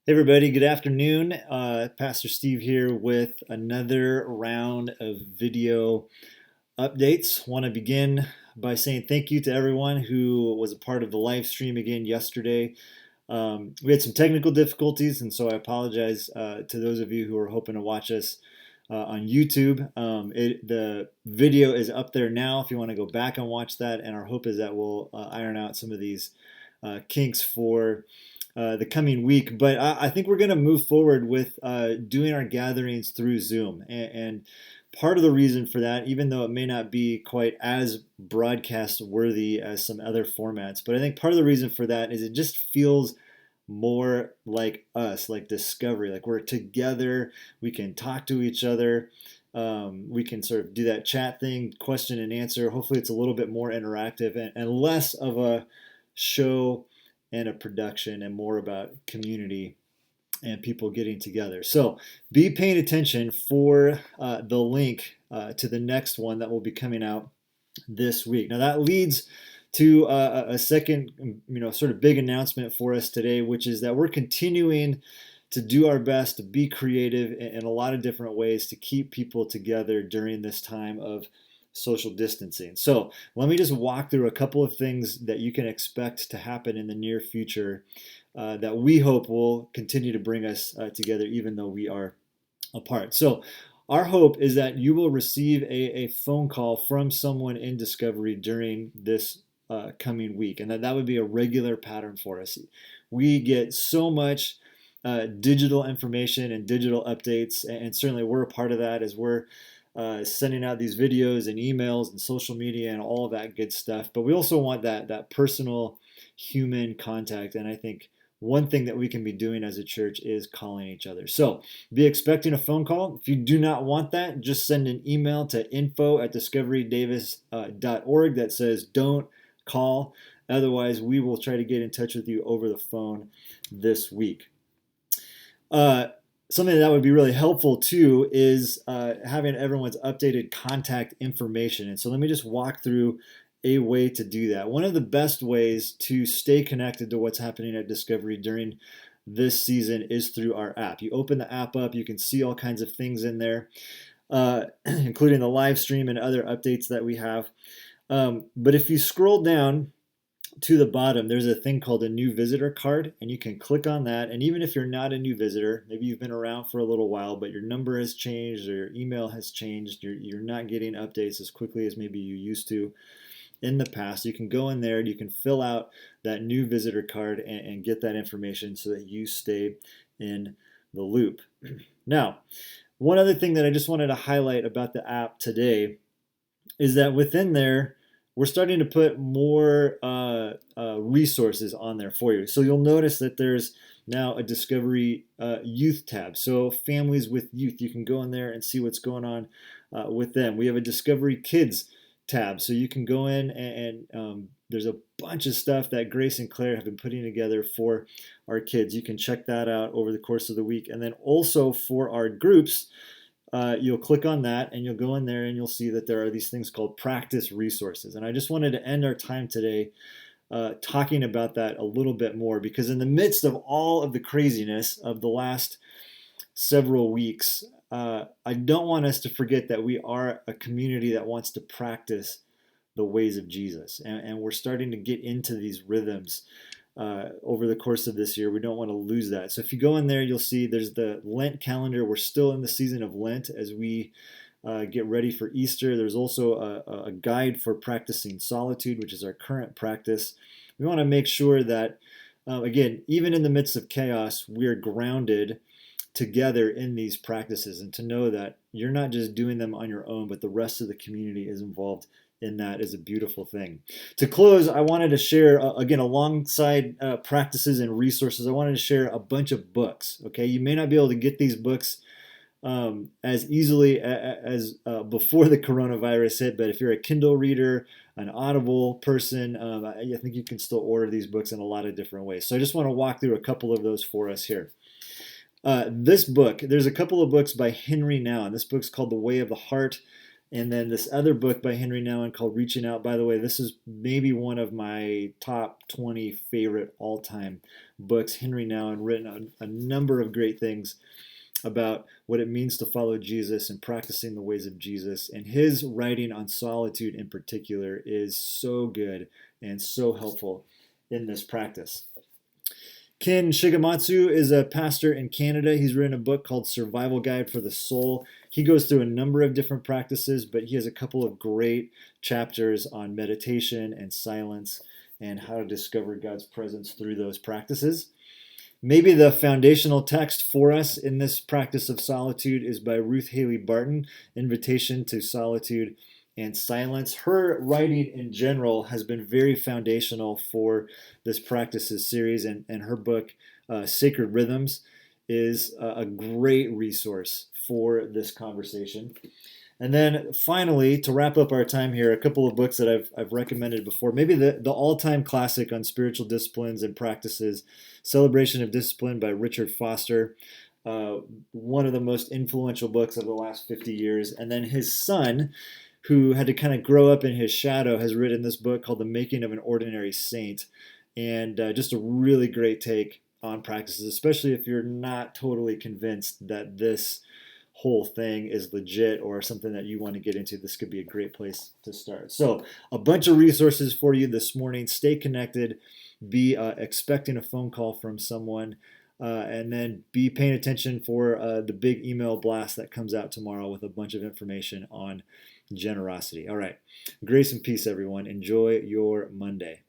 Hey everybody, good afternoon. Pastor Steve here with another round of video updates. Want to begin by saying thank you to everyone who was a part of the live stream again yesterday. We had some technical difficulties, and so I apologize to those of you who are hoping to watch us on YouTube. The video is up there now if you want to go back and watch that, and our hope is that we'll iron out some of these kinks for the coming week. But I think we're going to move forward with doing our gatherings through Zoom. And part of the reason for that, even though it may not be quite as broadcast worthy as some other formats, but I think part of the reason for that is it just feels more like us, like Discovery, like we're together, we can talk to each other. We can sort of do that chat thing, question and answer. Hopefully, it's a little bit more interactive and less of a show and a production and more about community and people getting together. So be paying attention for the link to the next one that will be coming out this week. Now that leads to a second, sort of big announcement for us today, which is that we're continuing to do our best to be creative in a lot of different ways to keep people together during this time of social distancing. So let me just walk through a couple of things that you can expect to happen in the near future that we hope will continue to bring us together even though we are apart. So our hope is that you will receive a phone call from someone in Discovery during this coming week, and that would be a regular pattern for us. We get so much digital information and digital updates, and certainly we're a part of that as we're sending out these videos and emails and social media and all of that good stuff. But we also want that personal human contact, and I think one thing that we can be doing as a church is calling each other. So be expecting a phone call. If you do not want that, just send an email to info@discoverydavis.org that says don't call. Otherwise, we will try to get in touch with you over the phone this week. Something that would be really helpful too is having everyone's updated contact information. And so let me just walk through a way to do that. One of the best ways to stay connected to what's happening at Discovery during this season is through our app. You open the app up, you can see all kinds of things in there, including the live stream and other updates that we have. But if you scroll down to the bottom, there's a thing called a new visitor card, and you can click on that. And even if you're not a new visitor, maybe you've been around for a little while, but your number has changed or your email has changed, you're not getting updates as quickly as maybe you used to in the past, you can go in there and you can fill out that new visitor card and get that information so that you stay in the loop. Now, one other thing that I just wanted to highlight about the app today is that within there, we're starting to put more resources on there for you. So you'll notice that there's now a Discovery Youth tab. So families with youth, you can go in there and see what's going on with them. We have a Discovery Kids tab. So you can go in and there's a bunch of stuff that Grace and Claire have been putting together for our kids. You can check that out over the course of the week. And then also for our groups, you'll click on that and you'll go in there and you'll see that there are these things called practice resources. And I just wanted to end our time today talking about that a little bit more, because in the midst of all of the craziness of the last several weeks, I don't want us to forget that we are a community that wants to practice the ways of Jesus. And we're starting to get into these rhythms over the course of this year. We don't want to lose that. So if you go in there, you'll see there's the Lent calendar. We're still in the season of Lent as we get ready for Easter. There's also a guide for practicing solitude, which is our current practice. We want to make sure that, again, even in the midst of chaos, we're grounded together in these practices, and to know that you're not just doing them on your own, but the rest of the community is involved in that is a beautiful thing. To close, I wanted to share, again, alongside practices and resources, I wanted to share a bunch of books. Okay, you may not be able to get these books as easily as before the coronavirus hit, but if you're a Kindle reader, an Audible person, I think you can still order these books in a lot of different ways. So I just want to walk through a couple of those for us here. This book, there's a couple of books by Henry Nouwen. This book's called The Way of the Heart, And then this other book by Henry Nouwen called Reaching Out. By the way, this is maybe one of my top 20 favorite all-time books. Henry Nouwen written a number of great things about what it means to follow Jesus and practicing the ways of Jesus. And his writing on solitude in particular is so good and so helpful in this practice. Ken Shigematsu is a pastor in Canada. He's written a book called Survival Guide for the Soul. He goes through a number of different practices, but he has a couple of great chapters on meditation and silence and how to discover God's presence through those practices. Maybe the foundational text for us in this practice of solitude is by Ruth Haley Barton, Invitation to Solitude and Silence. Her writing in general has been very foundational for this practices series, and her book, Sacred Rhythms, is a great resource for this conversation. And then finally, to wrap up our time here, a couple of books that I've recommended before. Maybe the all-time classic on spiritual disciplines and practices, Celebration of Discipline by Richard Foster. One of the most influential books of the last 50 years. And then his son, who had to kind of grow up in his shadow, has written this book called The Making of an Ordinary Saint. And just a really great take on practices, especially if you're not totally convinced that this whole thing is legit or something that you want to get into. This could be a great place to start. So a bunch of resources for you this morning. Stay connected. Be expecting a phone call from someone. And then be paying attention for the big email blast that comes out tomorrow with a bunch of information on generosity. All right. Grace and peace, everyone. Enjoy your Monday.